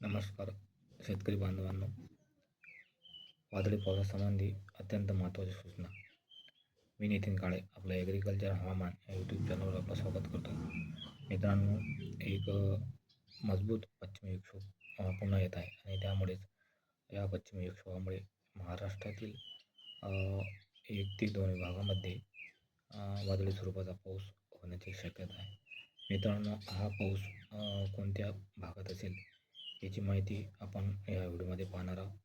नमस्कार शेतकरी बांधवांनो. वादळी पावसासंबंधी अत्यंत महत्त्वाची सूचना. मी नितीन काळे आपल्या ॲग्रिकल्चर हवामान या यूट्यूब चॅनलवर आपलं स्वागत करतो. मित्रांनो, एक मजबूत पश्चिमी विक्षोभ पुन्हा येत आहे आणि त्यामुळेच या पश्चिमी विक्षोभामुळे महाराष्ट्रातील 1 ते 2 विभागामध्ये वादळी स्वरूपाचा पाऊस होण्याची शक्यता आहे. मित्रांनो, हा पाऊस कोणत्या भागात असेल याची माहिती आपण या व्हिडिओमध्ये पाहणार आहोत.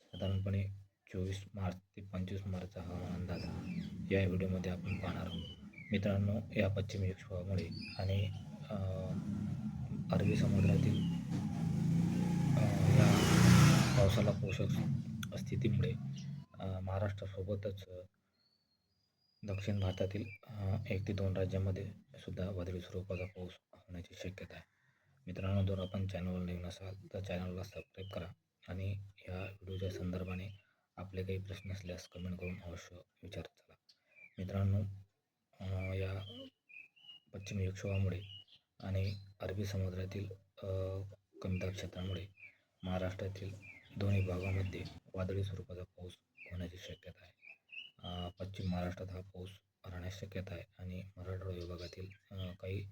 साधारणपणे 24 मार्च ते 25 मार्चचा हवामान अंदाज या व्हिडिओमध्ये आपण पाहणार आहोत. मित्रांनो, या पश्चिमी विक्षोभामुळे आणि अरबी समुद्रातील या पावसाला पोषक स्थितीमुळे महाराष्ट्रासोबतच दक्षिण भारतातील 1 ते 2 राज्यांमध्ये सुद्धा वादळी स्वरूपाचा पाऊस होण्याची शक्यता आहे. मित्रांनो, जर आपण चॅनलवर नवीन असाल तर चॅनलला सबस्क्राईब करा आणि या व्हिडिओच्या संदर्भाने आपले काही प्रश्न असल्यास कमेंट करून अवश्य विचारत चला. मित्रांनो, या पश्चिमी विक्षोभामुळे आणि अरबी समुद्रातील कमी दाब क्षेत्रामुळे महाराष्ट्रातील दोन्ही भागामध्ये वादळी स्वरूपाचा पाऊस होण्याची शक्यता आहे. पश्चिम महाराष्ट्रात हा पाऊस राहण्याची शक्यता आहे आणि मराठवाडा विभागातील काही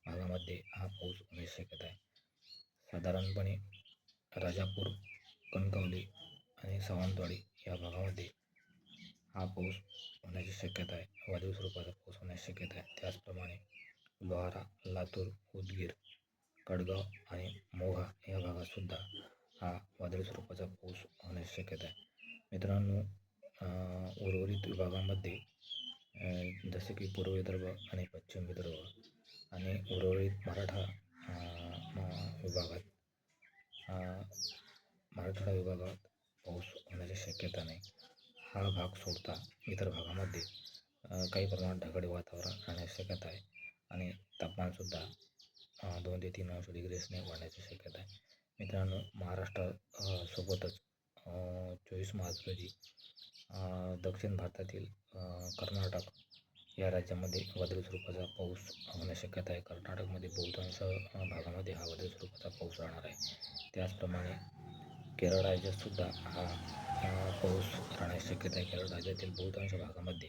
भागामध्ये हा पाऊस होण्याची शक्यता आहे. साधारणपणे राजापूर, कणकवली आणि सावंतवाडी या भागामध्ये हा पाऊस होण्याची शक्यता आहे. वादळी स्वरूपाचा पाऊस होण्याची शक्यता आहे. त्याचप्रमाणे लोहारा, लातूर, उदगीर, कडगाव आणि मोहा या भागातसुद्धा हा वादळी स्वरूपाचा पाऊस होण्याची शक्यता आहे. मित्रांनो, उर्वरित विभागामध्ये जसे की पूर्व विदर्भ आणि पश्चिम विदर्भ आणि उर्वरित मराठवाडा विभागात पाऊस होण्याची शक्यता नाही. हा भाग सोडता इतर भागामध्ये काही प्रमाणात ढगाळ वातावरण राहण्याची शक्यता आहे आणि तापमानसुद्धा 2 ते 3 अंश डिग्रीसने वाढण्याची शक्यता आहे. मित्रांनो, महाराष्ट्रासोबतच 24 मार्च रोजी दक्षिण भारतातील कर्नाटक या राज्यामध्ये वादळी स्वरूपाचा पाऊस होण्याची शक्यता आहे. कर्नाटकमध्ये बहुतांश भागामध्ये हा वादळी स्वरूपाचा पाऊस राहणार आहे. त्याचप्रमाणे केरळ राज्यातसुद्धा हा पाऊस राहण्याची शक्यता आहे. केरळ राज्यातील बहुतांश भागामध्ये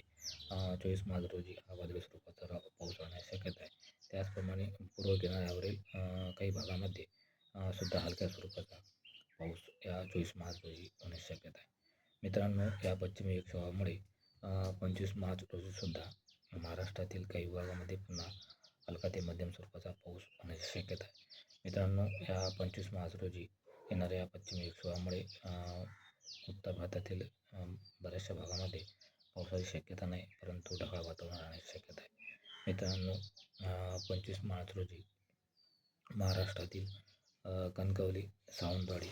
24 मार्च रोजी हा वादळी स्वरूपाचा पाऊस राहण्याची शक्यता आहे. त्याचप्रमाणे पूर्व किनाऱ्यावरील काही भागामध्ये सुद्धा हलक्या स्वरूपाचा पाऊस या 24 मार्च रोजी होण्याची शक्यता आहे. मित्रांनो, या पश्चिमी विक्षोभामुळे 25 मार्च रोजीसुद्धा महाराष्ट्रातील काही विभागामध्ये पुन्हा हलका ते मध्यम स्वरूपाचा पाऊस होण्याची शक्यता आहे. मित्रांनो, या 25 मार्च रोजी येणाऱ्या या पश्चिमी विक्षोभामुळे उत्तर भारतातील बऱ्याचशा भागामध्ये पावसाची शक्यता नाही, परंतु ढगाळ वातावरण राहण्याची शक्यता आहे. मित्रांनो, 25 मार्च रोजी महाराष्ट्रातील कणकवली, सावंतवाडी,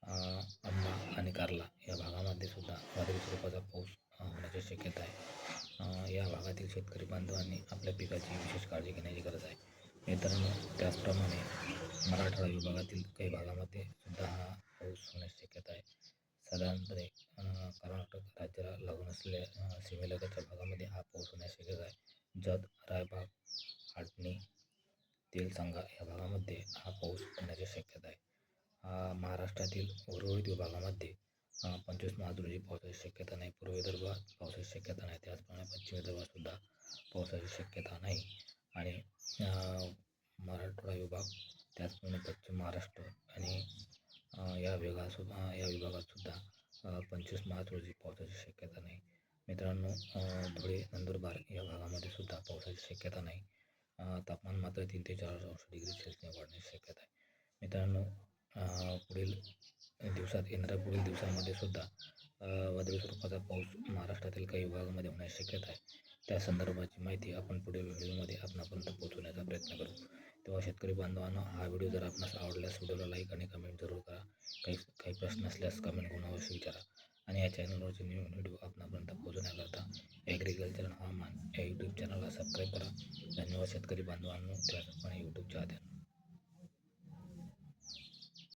अंबा आणि कार्ला या भागामध्ये सुद्धा वादळी स्वरूपाचा पाऊस होण्याची शक्यता आहे. या भागातील शेतकरी बांधवांनी आपल्या पिकाची विशेष काळजी घेण्याची गरज आहे. मित्रांनो, त्याचप्रमाणे मराठवाडा विभागातील काही भागामध्ये सुद्धा हा पाऊस होण्याची शक्यता आहे. साधारणपणे कर्नाटक राज्याला लागून असलेल्या सीमेलगतच्या भागामध्ये हा पाऊस होण्याची शक्यता आहे. जत, रायबाग, आटणी, तेलसंगा या भागामध्ये हा पाऊस होण्याची शक्यता आहे. महाराष्ट्रातील उर्वरित विभागामध्ये 25 मार्च रोजी पावसाची शक्यता नाही. पूर्व विदर्भात पावसाची शक्यता नाही. त्याचप्रमाणे पश्चिम विदर्भातसुद्धा पावसाची शक्यता नाही आणि मराठवाडा विभाग, त्याचप्रमाणे पश्चिम महाराष्ट्र आणि या विभागातसुद्धा 25 मार्च रोजी पावसाची शक्यता नाही. मित्रांनो, धुळे, नंदुरबार या भागामध्ये सुद्धा पावसाची शक्यता नाही. तापमान मात्र 3 ते 4 अंश डिग्री सेल्सिअस वाढण्याची शक्यता आहे. मित्रांनो, पुढील दिवसांमध्ये सुद्धा वादळी स्वरूपाचा पाऊस महाराष्ट्रातील काही विभागामध्ये होण्याची शक्यता आहे. त्या संदर्भाची माहिती आपण पुढील व्हिडिओमध्ये आपणापर्यंत पोहोचवण्याचा प्रयत्न करू. तेव्हा शेतकरी बांधवांना हा व्हिडिओ जर आपणास आवडल्यास व्हिडिओला लाईक आणि कमेंट जरूर करा. काही प्रश्न असल्यास कमेंट करून अवश्य विचारा आणि या चॅनलवरचे नवीन व्हिडिओ आपणापर्यंत पोहोचवण्याकरता ॲग्रिकल्चर हवामान या यूट्यूब चॅनलला सबस्क्राईब करा. धन्यवाद शेतकरी बांधवांनो. त्याचप्रमाणे यूट्यूब चाहत्यांनो.